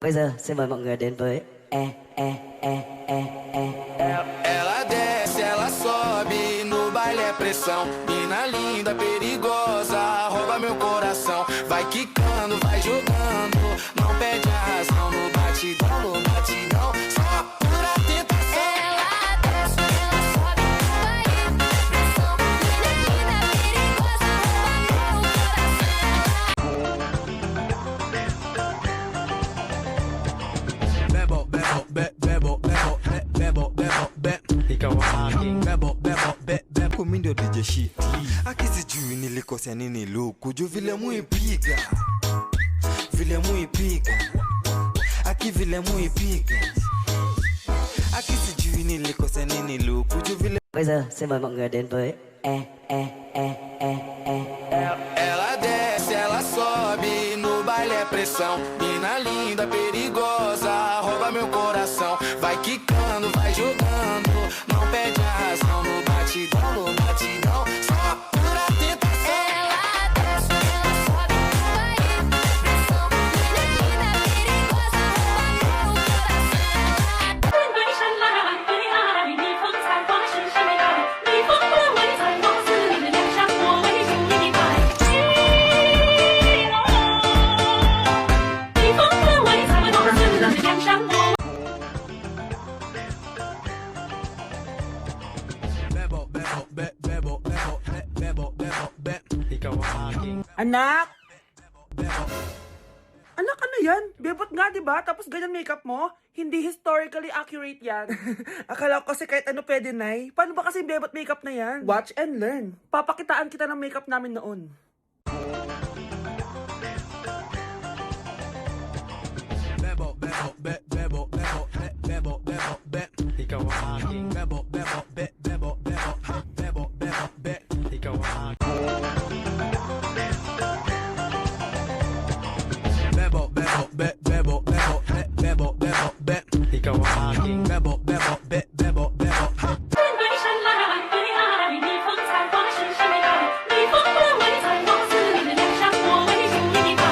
Bây giờ xin mời mọi người đến với Ela desce, ela sobe, no baile é pressão. Mina linda, perigosa, rouba meu coração. Vai quicando, vai jogando, não perde a razão. No batidão, só pura tentação. Ela desce, ela sobe, vai pressão. Menina linda, perigosa, rouba meu coração. Ikaw ang aking Comindo DJ shit. Aqui se juu nilikosea nini luku juu vile muipiga aki vile muipiga aki sijui nilikosea nini luku juu vile. Bây giờ xin mời mọi người đến với Ela desce, ela sobe, no baile é pressão. Mina linda, perigosa, rouba meu coração. Vai quicando, vai jogando, não perde a razão. No batidão, só pura tentação. Ela desce, ela sobe, vai pressão. Menina linda, perigosa, rouba meu coração. 对山来，对爱，逆风采花是谁来？逆风不为采花似你的梁山，我为情一块。逆风不为采花似你的梁山，我。 ikaw ang aking Anak! Anak, ano yan? Bebot nga, di ba? Tapos ganyan makeup mo? Hindi historically accurate yan. Akala ko kasi kahit ano pwede, Nay. Paano ba kasi bebot makeup na yan? Watch and learn. Papakitaan kita ng makeup namin noon. ikaw ang aking ikaw ang aking ikaw ang aking 对山来，对爱，逆风采花是谁来？逆风不为采花似你的梁山，我为情一块。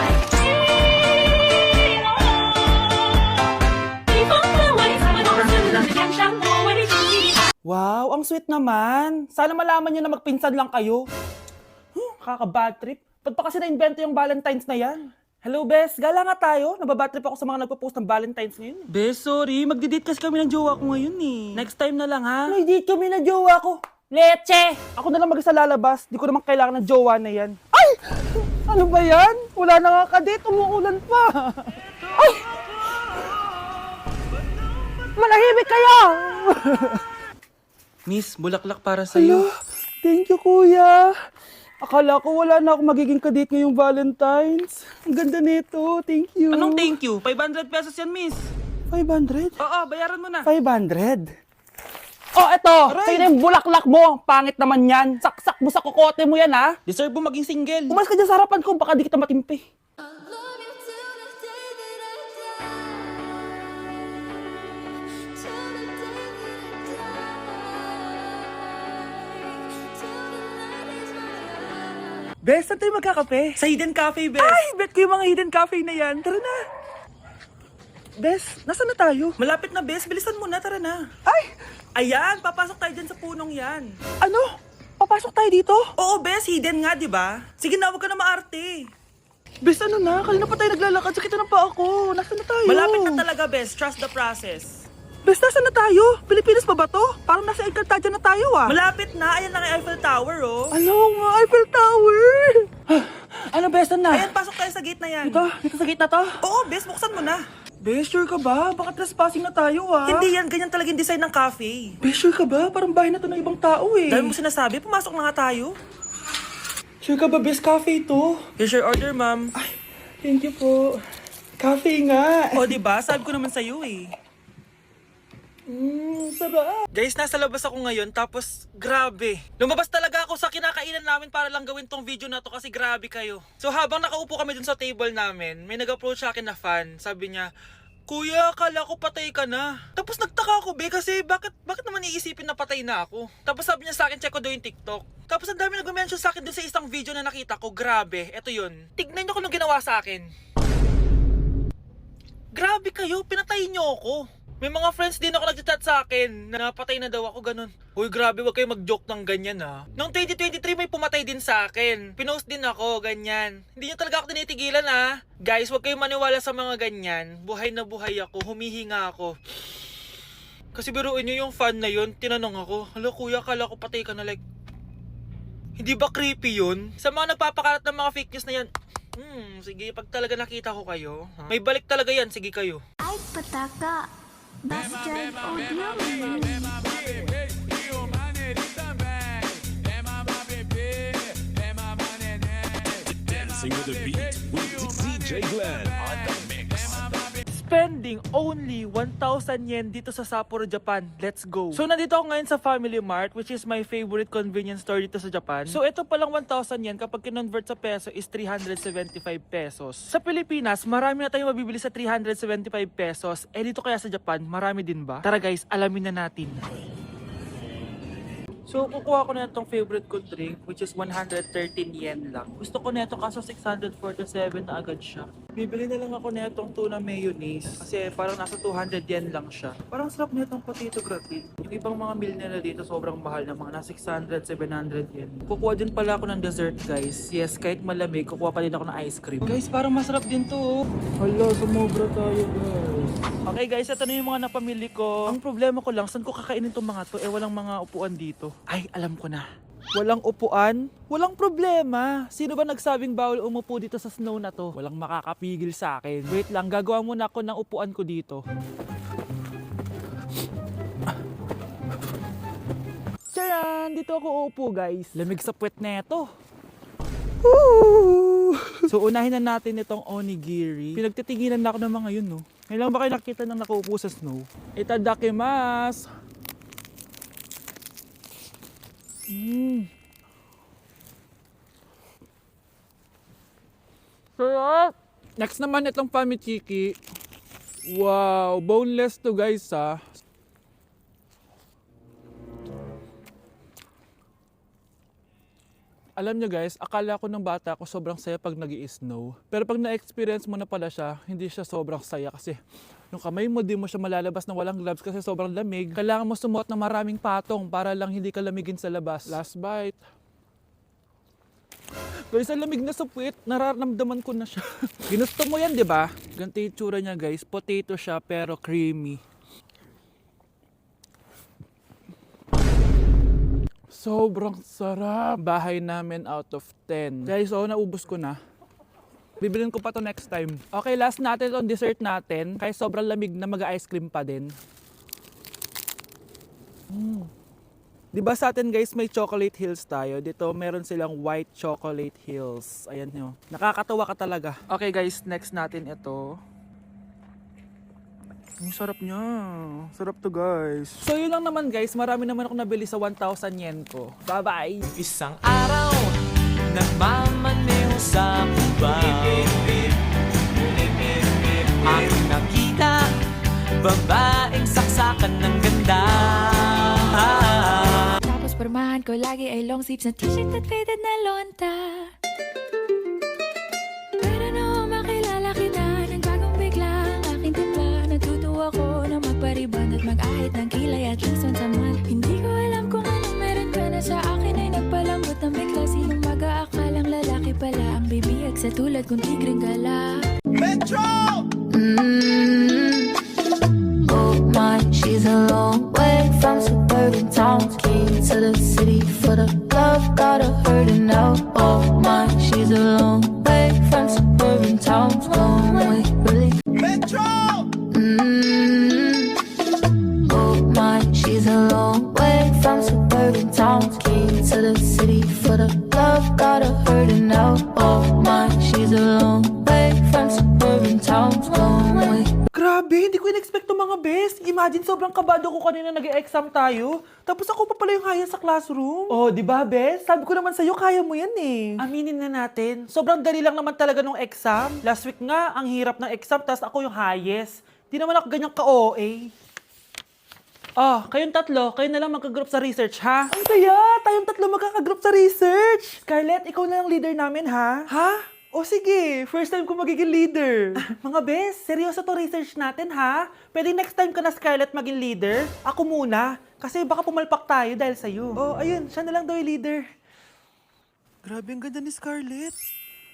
逆风不为采花似你的梁山，我为情一块。 Wow, ang sweet naman. Sana malaman nyo na magpinsan lang kayo. Kaka-bad trip. Ba't pa kasi na-invento yung Valentine's na yan? Hello, Bes. Gala nga tayo. Nababad trip ako sa mga nagpo-post ng Valentine's ngayon. Bes, sorry. Magdi-date kasi kami ng jowa ko ngayon eh. Next time na lang, ha? May date kami ng jowa ko. Leche! Ako na lang mag-isa lalabas. Di ko naman kailangan ng jowa na yan. Ay! Ano ba yan? Wala na nga ka-date. Umuulan pa. Ay! Manahimik kayo! Miss, bulaklak para sa'yo. Thank you, kuya. Akala ko wala na akong magiging kadate ngayong Valentine's. Ang ganda nito. Thank you. Anong thank you? 500 pesos yan, miss. 500? Oo, bayaran mo na. 500? Oh, eto. Sa'yo na yung bulaklak mo. Pangit naman yan. Saksak mo sa kokote mo yan, ha? Deserve mo maging single. Umalis ka dyan sa harapan ko. Baka di kita matimpi. I love you till the day that I die. Till the day that I die. Till the light is my eyes. Bes, saan tayo magkakape? Sa Hidden Cafe, bes. Ay, bet ko yung mga hidden cafe na yan. Tara na. Bes, nasaan na tayo? Malapit na, bes. Bilisan mo na, tara na. Ay, Ayan, papasok tayo dyan sa punong yan. ano? Papasok tayo dito? Oo, bes. Hidden nga, di ba? Sige na, huwag ka na maarte. Bes, ano na? Kanina pa tayo naglalakad. Sakit na pa ako. Nasaan na tayo? Malapit na talaga, bes. Trust the process. Bes, nasaan na tayo? Pilipinas pa ba to? Parang nasa Encantadia na tayo, ah. Malapit na. Ayan lang ang Eiffel Tower, oh. Ano nga, Eiffel Tower! Ano, Bes, saan na? Ayan, pasok tayo sa gate na yan. Dito sa gate na to? Oo, bes. Buksan mo na. Bes, sure ka ba? Baka trespassing na tayo, ah. Hindi yan. Ganyan talaga yung design ng cafe. Bes, sure ka ba? Parang bahay na to ng ibang tao, eh. Dahil mo sinasabi, pumasok na nga tayo. Sure ka ba, Bes? Cafe to? Here's your order, ma'am. Thank you po. Cafe nga. O, diba? Sabi ko naman sa'yo eh. Sarap. Guys, nasa labas ako ngayon, tapos grabe. Lumabas talaga ako sa kinakainan namin para lang gawin tong video na to kasi grabe kayo. So habang nakaupo kami dun sa table namin, may nag-approach sa akin na fan. Sabi niya, Kuya, akala ko patay ka na. Tapos nagtaka ako, be, kasi bakit naman iisipin na patay na ako? Tapos sabi niya sa akin, check ko daw yung TikTok. Tapos ang dami nag-mention sa akin dun sa isang video na nakita ko, grabe, eto yun. Tignan niyo kung anong ginawa sa akin. Grabe kayo, pinatay niyo ako. May mga friends din ako nag-chat sa akin na napatay na daw ako, ganun. Uy, grabe, wag kayo mag-joke ng ganyan ha. Noong 2023 may pumatay din sa akin. Pinost din ako, ganyan. Hindi niyo talaga ako tinitigilan ha. Guys, wag kayong maniwala sa mga ganyan. Buhay na buhay ako, humihinga ako. Kasi biruin niyo yung fan na yun, tinanong ako, hala kuya, kala ko patay ka na, like, hindi ba creepy yun? Sa mga nagpapakalat ng mga fake news na yan, sige, pag talaga nakita ko kayo, may balik talaga yan, sige kayo. Ay, pataka. Bastian Audio. Dancing with the beat with DJ Glenn on the mix. Spending only 1,000 yen dito sa Sapporo, Japan. Let's go! So, nandito ako ngayon sa Family Mart, which is my favorite convenience store dito sa Japan. So, ito palang 1,000 yen kapag kinonvert sa peso is 375 pesos. Sa Pilipinas, marami na tayong mabibili sa 375 pesos. Eh, dito kaya sa Japan, marami din ba? Tara guys, alamin na natin. So, kukuha ko na itong favorite ko drink, which is 113 yen lang. Gusto ko na ito kaso 647 na agad siya. Bibili na lang ako na itong tuna mayonnaise kasi parang nasa 200 yen lang siya. Parang sarap na itong potato gratin. Yung ibang mga meal nila dito sobrang mahal na mga nasa 600, 700 yen. Kukuha din pala ako ng dessert guys. Yes, kahit malamig, kukuha pa din ako ng ice cream. Guys, parang masarap din to oh. Hala, sumobra tayo guys. Okay guys, ito na yung mga napamili ko. Ang problema ko lang, saan ko kakainin itong mga to? Eh, walang mga upuan dito. Ay, alam ko na. Walang upuan? Walang problema. Sino ba nagsabing bawal umupo dito sa snow na to? Walang makakapigil sa akin. Wait lang, gagawa muna ako ng upuan ko dito. Tcharan! Dito ako uupo guys. Lamig sa puwet na ito. So unahin na natin itong onigiri. Pinagtitinginan na ako ng mga yun no. Ngayon lang ba kayo nakita ng nakaupo sa snow? Itadakimasu! Sarap! Next naman itong pamichiki. Wow, boneless to guys ha. Alam nyo guys, akala ko ng bata ko sobrang saya pag nag-i-snow. Pero pag na-experience mo na pala siya, hindi siya sobrang saya kasi yung kamay mo di mo siya malalabas na walang gloves kasi sobrang lamig. Kailangan mo sumuot ng maraming patong para lang hindi ka lamigin sa labas. Last bite. Guys, ang lamig na sa puwet, nararamdaman ko na siya. Ginusto mo yan, di ba? Ganito yung tsura niya guys, potato siya pero creamy. Sobrang sarap. Bahay namin out of 10. Guys, naubos ko na. Bibilin ko pa to next time. Okay, last natin on dessert natin. Kaya sobrang lamig na mag-ice cream pa din. Diba sa atin guys, may chocolate hills tayo. Dito meron silang white chocolate hills. Ayan nyo. Nakakatawa ka talaga. Okay guys, next natin ito. Ang sarap niya. Sarap to guys. So yun lang naman guys. Marami naman ako nabili sa 1,000 yen ko. Bye-bye! Isang araw, nagmamaneho sa Cubao. Aking nakita, babaeng saksakan ng ganda. Tapos pormahan ko lagi ay long sleeves na t-shirt at faded na lonta. Pero no, makilala kita, nagbagong bigla ang aking timpla. Natutuwa ko na magpariban at mag-ahit ng kilay at least once a month. Hindi ko alam kung anong meron ka na sa akin ay nagpalambot ng bigla. Sinong mag-aakalang lalaki pala ang bibiyag sa tulad kong tigreng gala. Metro! Oh my, she's a long way from suburban towns. Key to the city for the love, gotta hurt her now. Oh my, she's a long way from suburban towns. Long way, really. Metro! Oh my, she's a long way from suburban towns. Key to the city for the love, gotta hurt her now. Oh my, she's a long way from suburban towns. Long way. Grabe, hindi ko in-expect to mga best. Imagine sobrang kabado ko kanina nag-e-exam tayo. Tapos ako pa pala yung haya sa classroom. Oh, di ba best? Sabi ko naman sa'yo, kaya mo yan eh. Aminin na natin. Sobrang dali lang naman talaga nung exam. Last week nga, ang hirap ng exam, tapos ako yung highest. Di naman ako ganyang ka-OA. Oh, kayong tatlo, kayo na lang magka-group sa research, ha? Ang saya! Tayong tatlo magkaka-group sa research! Scarlett, ikaw na lang leader namin, ha? Ha? O sige, first time ko magiging leader. Mga bes, seryoso to research natin ha? Pwede next time ka na Scarlett maging leader? Ako muna, kasi baka pumalpak tayo dahil sa'yo. Oh, ayun, siya na lang daw yung leader. Grabe, ang ganda ni Scarlett.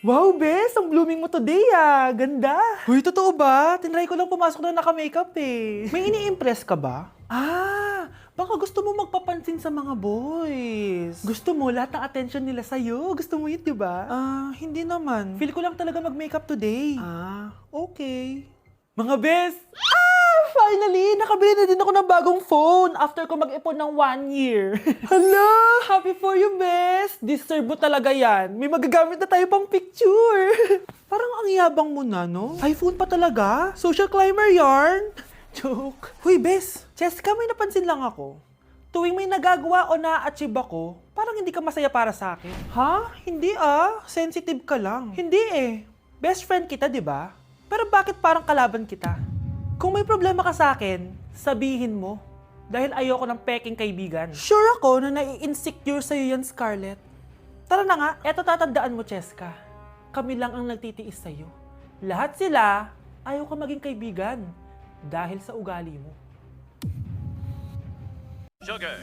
Wow, bes, ang blooming mo today ah. Ganda. Uy, totoo ba? Tinry ko lang pumasok na naka-makeup eh. May ini-impress ka ba? Ah, baka gusto mo magpapansin sa mga boys. Gusto mo lahat ng attention nila sa'yo. Gusto mo yun, di ba? Hindi naman. Feel ko lang talaga mag-makeup today. Okay. Mga bes! Finally! Nakabili na din ako ng bagong phone after ko mag-ipon ng 1 year. Hala! Happy for you, bes! Deserve mo talaga yan. May magagamit na tayo pang picture. Parang ang yabang mo na, no? iPhone pa talaga? Social climber yarn? Joke. Huy, bes! Cheska, may napansin lang ako. Tuwing may nagagawa o na-achieve ako, parang hindi ka masaya para sa akin. Ha? Hindi ah. Sensitive ka lang. Hindi eh. Best friend kita, di ba? Pero bakit parang kalaban kita? Kung may problema ka sa akin, sabihin mo. Dahil ayoko ng peking kaibigan. Sure ako na nai-insecure sa'yo yan, Scarlett. Tara na nga, eto tatandaan mo, Cheska. Kami lang ang nagtitiis sa'yo. Lahat sila, ayaw ka maging kaibigan. Dahil sa ugali mo. Sugar,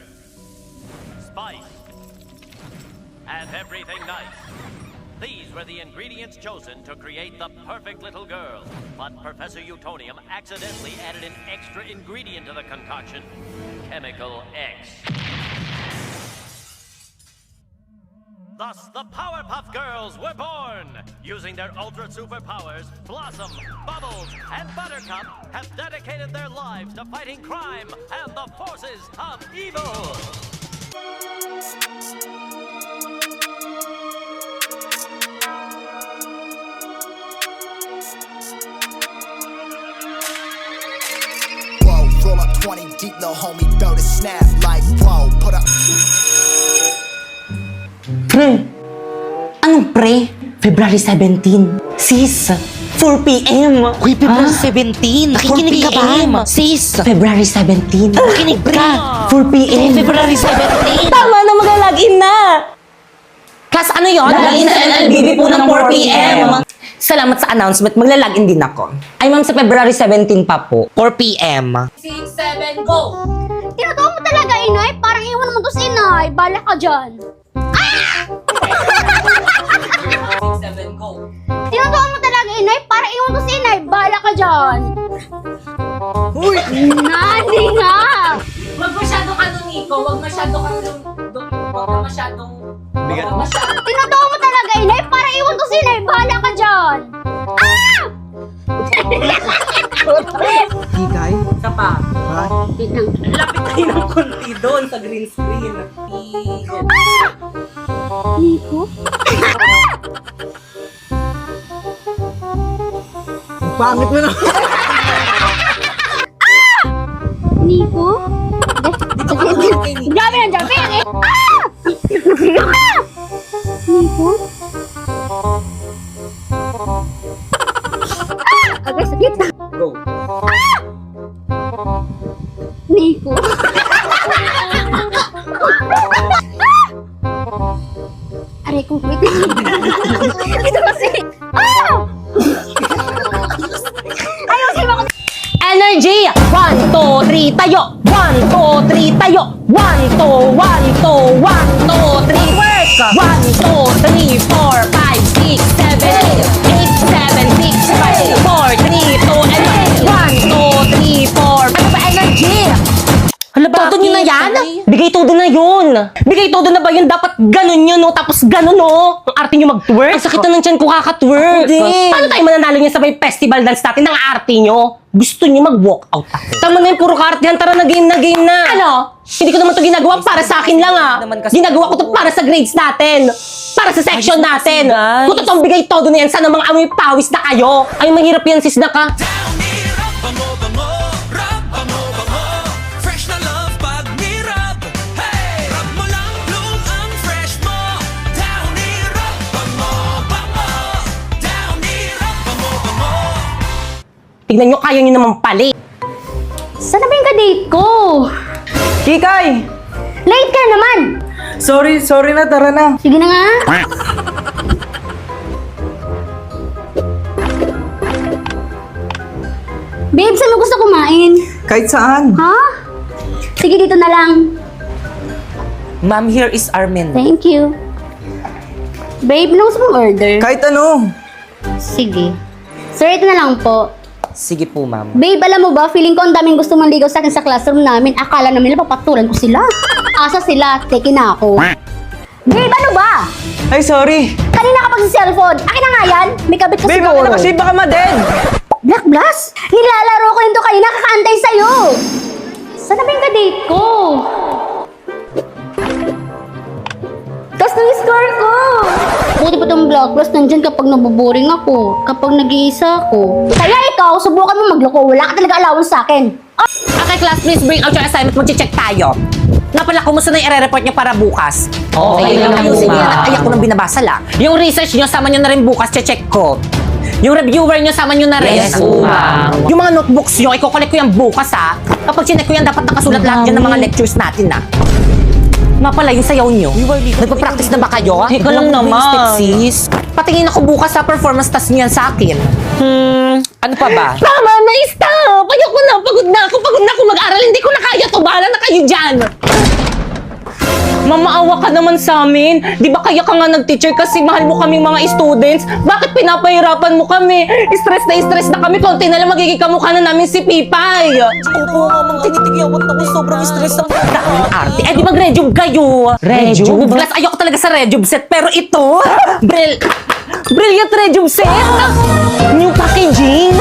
spice, and everything nice. These were the ingredients chosen to create the perfect little girl. But Professor Utonium accidentally added an extra ingredient to the concoction, Chemical X. Thus, the Powerpuff Girls were born! Using their ultra superpowers, Blossom, Bubbles, and Buttercup have dedicated their lives to fighting crime and the forces of evil! Whoa, roll up 20 deep, little homie, throw the snap like whoa, put up. Pre, anong pre? February 17. Sis, 4 p.m. Uy, February 17. Nakikinig ka ba? Sis, February 17. Nakikinig ka. 4 p.m. February 17. Tama na, mag-login na. Class, ano yun? Login sa NLBB po ng 4 p.m. Salamat sa announcement. Magla-login din ako. Ay, ma'am, sa February 17 pa po. 4 p.m. 6, 7, go! Tinatawag mo talaga, Inay? Parang iwan mo to si Inay. Bala ka dyan. 7, go! Tinatawag mo talaga, Inay? Parang iwan to si Inay. Bala ka dyan. Uy! Nani nga! Huwag masyado ka dun, Nico. Huwag masyado ka dun. Huwag na masyadong... Huwag na masyado. Tinatawag mo talaga, Inay? Parang iwan to si Inay. Bala ka dyan. Ah! Higay? Isa pa. Lapit tayo ng konti doon sa green screen. Nico? Pangit mo na. Nico? Dami na dyan. Ah! Nico? Agay sakit. Go. Nico? Aray ko, wait. Ito kasi. Ah! Ayusin mo ko. Energy! 1, 2, 3, tayo! 1, 2, 3, tayo! 1, 2, 1, 2, 1, 2, 3, work! 1, 2, 3, 4, 5, 6, 7, 8, 7, 6, 5, 4, 3, 2, and 1, 2, 3, 4. Ano ba energy? Hala, todo nyo na yan? Bigay todo na yun. Bigay todo na ba yun? Dapat ganun yun, no? Tapos ganun, no? Ang arte nyo mag-twerk. Ang sakit na ng tiyan ko kakatwerk. Paano tayo mananalo niya sa may festival dance natin ng arte nyo? Gusto nyo mag-walk out ako. Tama na yung puro kaartehan. Tara na game na. Ano? Hindi ko naman to ginagawa para sa akin lang, ah. Ginagawa ko to para sa grades natin. Para sa section natin. Kung totoong bigay todo na yan, sana mga amoy pawis na kayo. Ay, mahirap yan, sis na ka. Tignan nyo, kaya nyo naman pali. Saan na ba yung ka-date ko? Kikay! Late ka naman! Sorry na, tara na. Sige na nga. saan mo gusto kumain? Kahit saan. Ha? Sige, dito na lang. Ma'am, here is our menu. Thank you. Babe, ano gusto mong order? Kahit ano. Sige. Sir, ito na lang po. Sige po, ma'am. Babe, alam mo ba, feeling ko ang daming gusto manligaw sa akin sa classroom namin. Akala namin nila papatulan ko sila. Asa sila, teke na ako. Babe, ano ba? Ay, sorry. Kanina ka pag sa cellphone. Akin na nga yan. May kabit ka Babe, siguro. akin na kasi baka ma-dead. Black Blast? Nilalaro ko yun to kanina, kakaantay sa'yo. Saan na ba yung ka-date ko? Tapos nang score ko. Buti pa itong Black Blast nandyan kapag nabuboring ako. Kapag nag-iisa ako. Kaya ikaw, subukan mo magloko. Wala ka talaga allowance sa akin. Okay, class, please bring out your assignment. Mag-check tayo. Nga pala, kumusta na yung i-report niyo para bukas? Okay lang, Ayusin niyo ma'am. yan at ayak ko nang binabasa lang. Yung research niyo, sama niyo na rin bukas, check ko. Yung reviewer niyo, sama niyo na rin. Yes, ma'am. Yung mga notebooks niyo, iko-collect ko yan bukas, ha? Kapag chinek ko yan, dapat nakasulat lahat yan ng mga lectures natin, ha? Nga pala, yung sayaw niyo. Nagpa-practice na ba kayo? Teka lang naman. Sis. Patingin ako bukas sa performance test niyo yan sa akin. Ano pa ba? Tama na, stop! Ayoko na, pagod na ako mag-aral. Hindi ko na kaya to. Bahala na kayo dyan. Mamaawa ka naman sa amin. Di ba kaya ka nga nag-teacher kasi mahal mo kaming mga students? Bakit pinapahirapan mo kami? Stress na kami. Konti na lang magiging kamukha na namin si Pipay. Oo, ma'am, tinitigyawan ako. Sobrang stress ang Daming arte. Eh, di mag-rejob kayo? Rejob? Plus, ayoko talaga sa rejob set. Pero ito, brilliant rejob set. New packaging.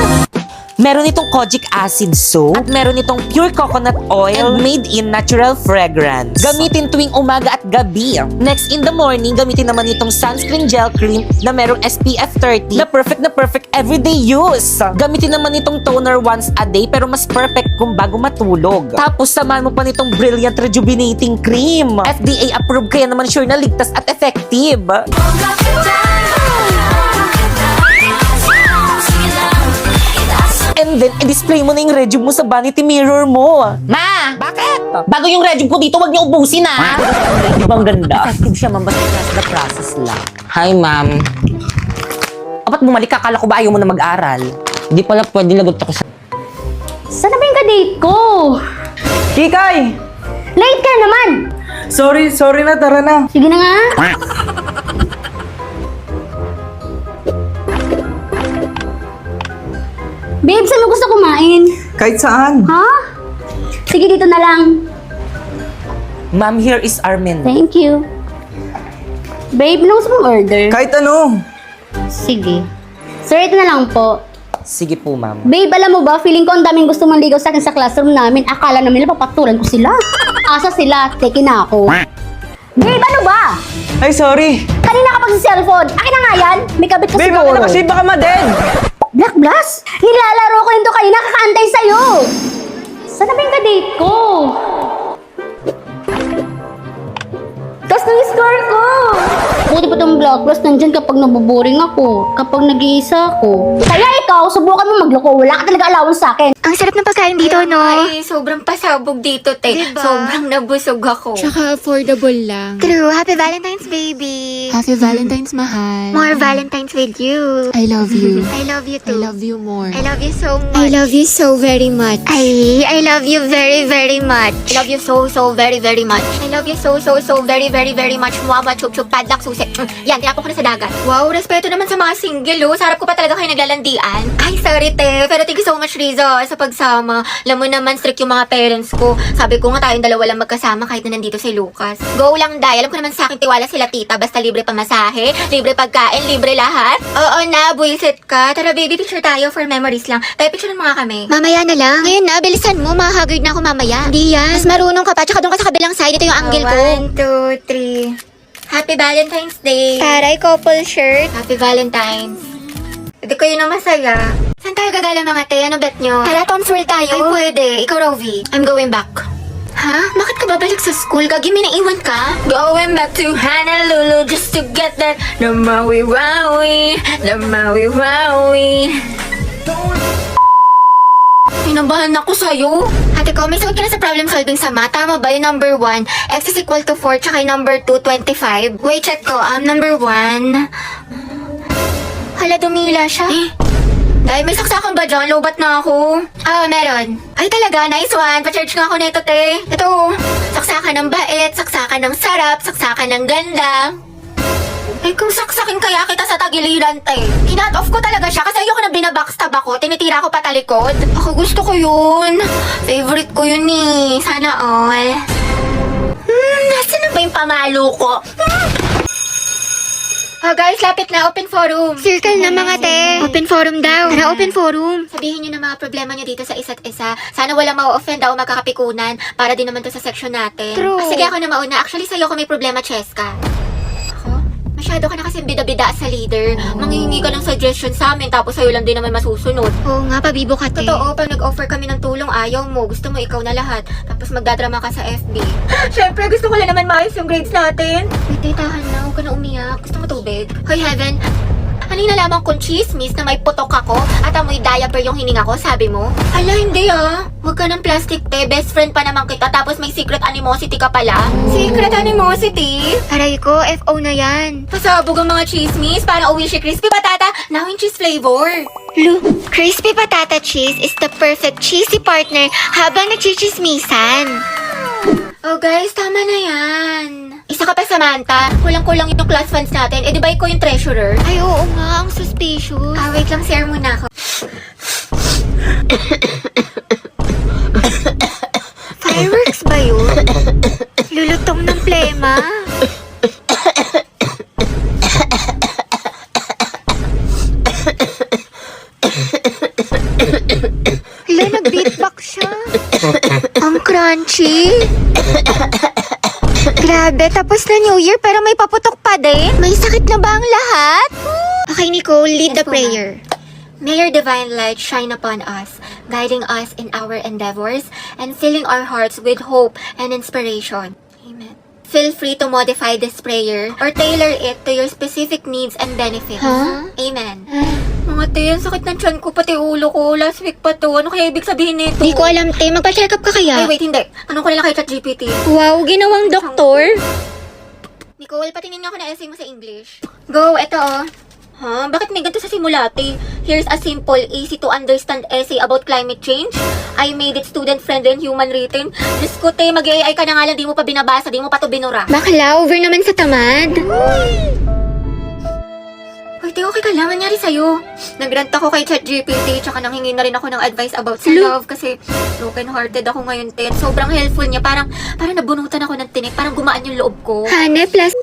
Meron itong kojic acid soap at meron itong pure coconut oil made in natural fragrance. Gamitin tuwing umaga at gabi. Next, in the morning, gamitin naman itong sunscreen gel cream na merong SPF 30 na perfect everyday use. Gamitin naman itong toner once a day pero mas perfect kung bago matulog. Tapos, samahan mo pa nitong brilliant rejuvenating cream. FDA approved kaya naman sure na ligtas at effective. And then, i-display mo na yung rejuve mo sa vanity mirror mo. Ma! Bakit? Bago yung rejob ko dito, wag niyo ubusin, ha? Ibang ganda. Effective siya, ma'am. Basta trust the process lang. Hi, ma'am. Ba't bumalik ka? Kala ko ba ayaw mo na mag-aral? Hindi pala pwede lagot ako sa... Saan na ba yung ka-date ko? Kikay! Late ka naman. Sorry na, tara na. Sige na nga. Babe, saan mo gusto kumain? Kahit saan. Ha? Sige, dito na lang. Ma'am, here is our menu. Thank you. Babe, ano gusto mong order? Kahit ano. Sige. Sir, ito na lang po. Sige po, ma'am. Babe, alam mo ba, feeling ko ang daming gusto manligaw sa akin sa classroom namin. Akala namin nila papatulan ko sila. Asa sila, teke na ako. Babe, ano ba? Ay, sorry. Kanina ka pag sa cellphone. Akin na nga yan. May kabit ka Babe, siguro. akin na kasi baka ma-dead. Black Blast? Nilalaro ko yun to kanina, kakaantay sa'yo. Saan na ba yung ka-date ko? Tapos nang score ko. Buti pa itong Black Blast nandyan kapag nabuboring ako. Kapag nag-iisa ako. Kaya ikaw, subukan mo magloko. Wala ka talaga allowance sa akin. Ang sarap ng pagkain dito, no? Ay, sobrang pasabog dito, te. Diba? Sobrang nabusog ako. Tsaka affordable lang. True. Happy Valentine's, baby. Happy Valentine's, mahal. More Valentine's with you. I love you. I love you I too. love you more. I love you so much. I love you so very much. I love you very, very much. I love you so, very, very much. I love you so, very, very, very much. Mama, chup, chup, padlak, susi. Yan, tinapon ko na sa dagat. Wow, respeto naman sa mga single, oh. Sarap ko pa talaga kayo naglalandian. Ay, sorry, te. Pero thank you so much, Riza, sa pagsama. Alam mo naman, strict yung mga parents ko. Sabi ko nga tayong dalawa lang magkasama kahit na nandito si Lucas. Go lang, Day. Alam ko naman sa akin tiwala sila tita. Basta libre pamasahe, libre pagkain, libre lahat. Oo na, buisit ka. Tara, baby, picture tayo for memories lang. Tayo picture ng mga kami. Mamaya na lang. Ngayon na, bilisan mo. Mahagard na ako mamaya. Hindi yan. Mas marunong ka pa. Tsaka doon ka sa kabilang side. Ito yung angle ko. 1, 2, 3. Happy Valentine's Day. Taray, couple shirt. Happy Valentine's. Hindi kayo na masaya. Saan tayo gagala mga te? Ano bet nyo? Tara, Tom's World tayo. Ay, pwede. Ikaw, Rovi. I'm going back. Ha? Bakit ka babalik sa school? Gagi, may naiwan ka? Going back to Honolulu just to get that Namawi-wawi. Pinabahan ako sa'yo. Ate ko, may sagot ka na sa problem solving sa math. Tama ba yung number 1? X is equal to 4, tsaka yung number 2, 25. Wait, check ko. Number 1. Hala, dumila siya. Ay, may saksakan ba dyan? Lobat na ako. Ah, meron. Ay, talaga, nice one. Pa-charge nga ako nito, te. Ito, saksakan ng bait, saksakan ng sarap, saksakan ng ganda. Ay, kung saksakin kaya kita sa tagiliran, te. Kinat off ko talaga siya kasi ayoko na binabackstab ako. Tinitira ko patalikod. Ako gusto ko yun. Favorite ko yun eh. Sana all. Nasaan na ba yung pamalo ko? Oh guys, lapit na. Open forum. Circle na mga te. Open forum daw. Tara, open forum. Sabihin nyo na mga problema nyo dito sa isa't isa. Sana walang ma-offend o magkakapikunan para din naman to sa section natin. True. Sige, ako na mauna. Actually, sa'yo ko may problema, Cheska. Ako? Masyado ka na kasi bida-bida sa leader. Manghihingi ka ng suggestion sa amin tapos sa'yo lang din naman masusunod. Oo nga, pabibo ka, te. Totoo, pag nag-offer kami ng tulong, ayaw mo. Gusto mo ikaw na lahat. Tapos magdadrama ka sa FB. Siyempre, gusto ko lang naman maayos yung grades natin. Wait, tahan na. Huwag ka na umiyak. Gusto mo tubig? Hoy, Heaven. Ano yung nalaman kong chismis na may putok ako at amoy diaper yung hininga ko, sabi mo? Ala, hindi ah. Huwag ka ng plastic, te. Best friend pa naman kita tapos may secret animosity ka pala. Secret animosity? Aray ko, FO na yan. Pasabog ang mga chismis para uwi si crispy patata na yung cheese flavor. Crispy patata cheese is the perfect cheesy partner habang nagchichismisan. Oh guys, tama na yan. Isa ka pa, Samantha. Kulang-kulang yung class funds natin. Eh, di ba ikaw yung treasurer? Ay, oo nga. Ang suspicious. Ah, wait lang. Share muna ako. Fireworks ba yun? Lulutong ng plema. Hala, nag-beatbox siya. Ang crunchy. Grabe, tapos na New Year pero may paputok pa din? May sakit na ba ang lahat? Okay, Nicole, lead the prayer. May your divine light shine upon us, guiding us in our endeavors and filling our hearts with hope and inspiration. Amen. Feel free to modify this prayer or tailor it to your specific needs and benefits. Amen. Mga te, ang sakit ng tiyan ko, pati ulo ko. Last week pa to. Ano kaya ibig sabihin nito? Di ko alam, te. Magpa-check up ka kaya? Ay, wait, hindi. Anong ko nila kay ChatGPT? Wow, ginawang doktor. Nicole, patingin nga ako na essay mo sa English. Go, eto oh. Bakit may ganito sa simulate? Here's a simple, easy to understand essay about climate change. I made it student-friendly and human-written. Diyos ko, te, mag-AI ka na nga lang, di mo pa binabasa, di mo pa to binura. Bakla, over naman sa tamad. Hoy, te, okay ka lang. Nangyari sa'yo. Nagrant ako kay ChatGPT, tsaka nanghingi na rin ako ng advice about sa love kasi broken-hearted ako ngayon, te. Sobrang helpful niya. Parang nabunutan ako ng tinik. Parang gumaan yung loob ko. Hane, plus...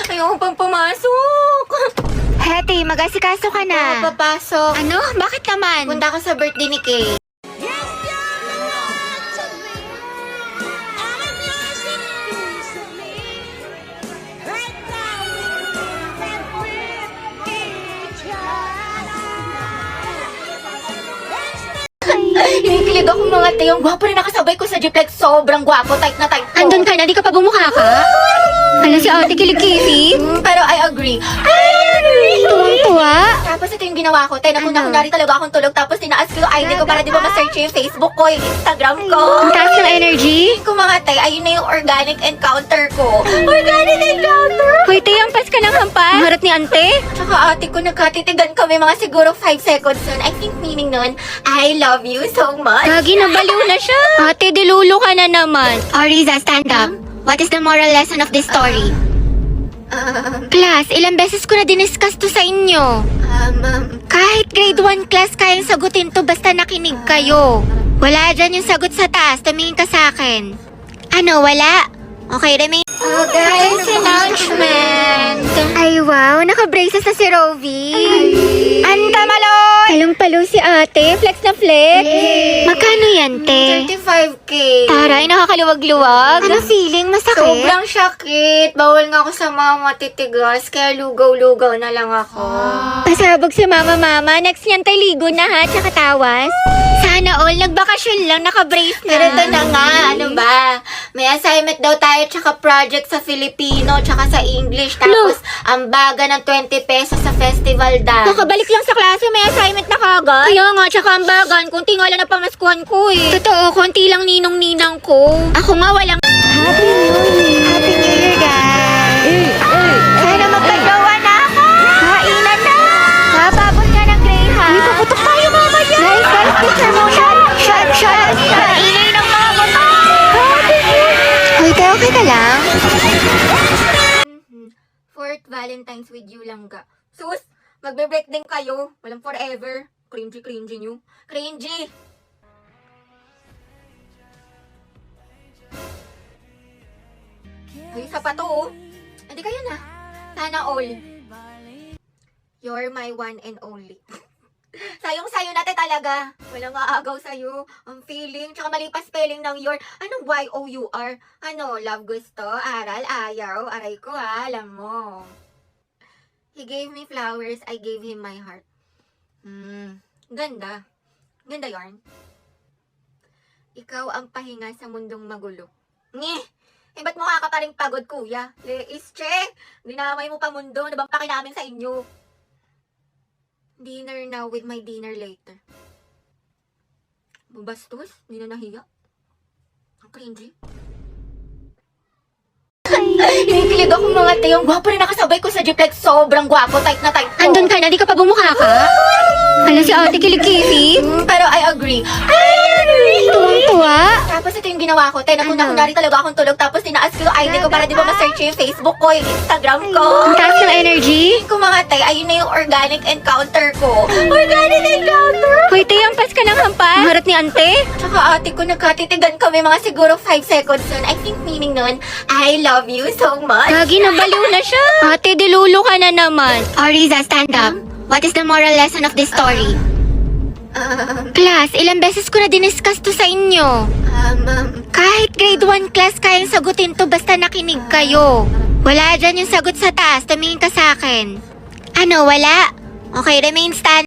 Ayoko pang pumasok. Heti, mag-asikaso ka na. Papasok. Ano? Bakit naman? Punta ko sa birthday ni Kay. Hinikilig ako mga te. Yung gwapo rin nakasabay ko sa jeep. Like, sobrang gwapo. Type na type ko. Andun ka na? Di ka pa bumukha ka? Hala si ate kilig-kilig. Pero I agree. Tuwang-tuwa. Tapos ito yung ginawa ko. Te, nakunari talaga akong tulog. Tapos tinaas ko yung ID ko para di ba ma-search yung Facebook ko, yung Instagram ko. Ang taas ng energy? Kung mga te, ayun na yung organic encounter ko. Organic encounter? Hoy, te, hampas ka ng hampas. Harap ni ante? Tsaka ate ko, nagkatitigan kami mga siguro 5 seconds nun. I think meaning nun, I love you so much. Lagi nabaliw na siya. Ate, dilulo ka na naman. Ariza, stand up. What is the moral lesson of this story? Class, ilang beses ko na diniscuss to sa inyo. Kahit grade 1 class kayang sagutin to basta nakinig kayo. Wala dyan yung sagot sa taas. Tumingin ka sa akin. Ano, wala? Okay, remain. Oh, guys, announcement. Ay, wow. Naka-braces na si Rovi. Anta Maloy! Talong-palo si ate. Flex na flex. Magkano yan, te? 35K. Taray, nakakaluwag-luwag. Ano feeling? Masakit? Sobrang Ang sakit. Bawal nga ako sa mga matitigas, kaya lugaw-lugaw na lang ako. Pasabog si mama. Next niyan tayo ligo na ha, tsaka tawas. Sana all, nagbakasyon lang, naka-brace na. Pero ito na nga, ano ba? May assignment daw tayo, tsaka project sa Filipino, tsaka sa English. Tapos, ang baga ng 20 pesos sa festival dance. Nakabalik lang sa klase, may assignment na kagad. Kaya nga, tsaka ang bagan, kunti nga lang na pamaskuhan ko eh. Totoo, konti lang ninong-ninang ko. Ako nga walang... Happy New Year! Happy New Year, guys! Sana magpagawa na ako! Kainan na! Kapabot nga ng Greyhound! Uy, paputok tayo mamaya! Guys, picture muna! Shot! Kainay ng mga mata! Happy New Year! Hoy, tayo okay ka lang? Fourth Valentine's with you lang ga. Sus! Magbe-break din kayo! Walang forever! Cringy nyo! Cringy! Ay, isa pa to oh. Hindi kayo na. Sana all. You're my one and only. Sayong-sayo natin talaga. Walang aagaw sa'yo. Ang feeling, tsaka mali pa spelling ng your. Anong Y-O-U-R? Ano, love gusto, aral, ayaw. Aray ko ha, alam mo. He gave me flowers, I gave him my heart. Ganda. Ganda yarn. Ikaw ang pahinga sa mundong magulo. Ngeh! Eh, ba't mukha ka pa rin pagod, kuya? Leis, che! Dinamay mo pa mundo, nabampak namin sa inyo. Dinner now with my dinner later. Babastos? Hindi na nahiya. Ang cringy. Hinikilig ako mga tayong gwapo rin nakasabay ko sa jeep, like sobrang gwapo, tight na tight ko. Andun ka na, di ka pa bumukha ka? Hala si ate kilig-kilig. Pero I agree. Tuwang-tuwa. Tapos ito yung ginawa ko, tayo na kunwari talaga akong tulog, tapos tinaas ko yung ID ko para di ba ma-search yung Facebook ko, yung Instagram ko. Ang taas ng energy. Kung mga tay, ayun na yung organic encounter ko. Organic encounter? Hoy, tayo, ampas ka ng hampas. Ang harap ni ante. Tsaka ate ko, nagkatitigan kami mga siguro 5 seconds nun. I think meaning nun, I love you so much. Gagi, nabaliw na siya. Ate, dilulo ka na naman. Oriza, stand up. What is the moral lesson of this story? Class, ilang beses ko na diniscuss to sa inyo. Kahit grade 1 class kayang sagutin to basta nakinig kayo. Wala dyan yung sagot sa taas, tumingin ka sa akin. Ano, wala? Okay, remain stand.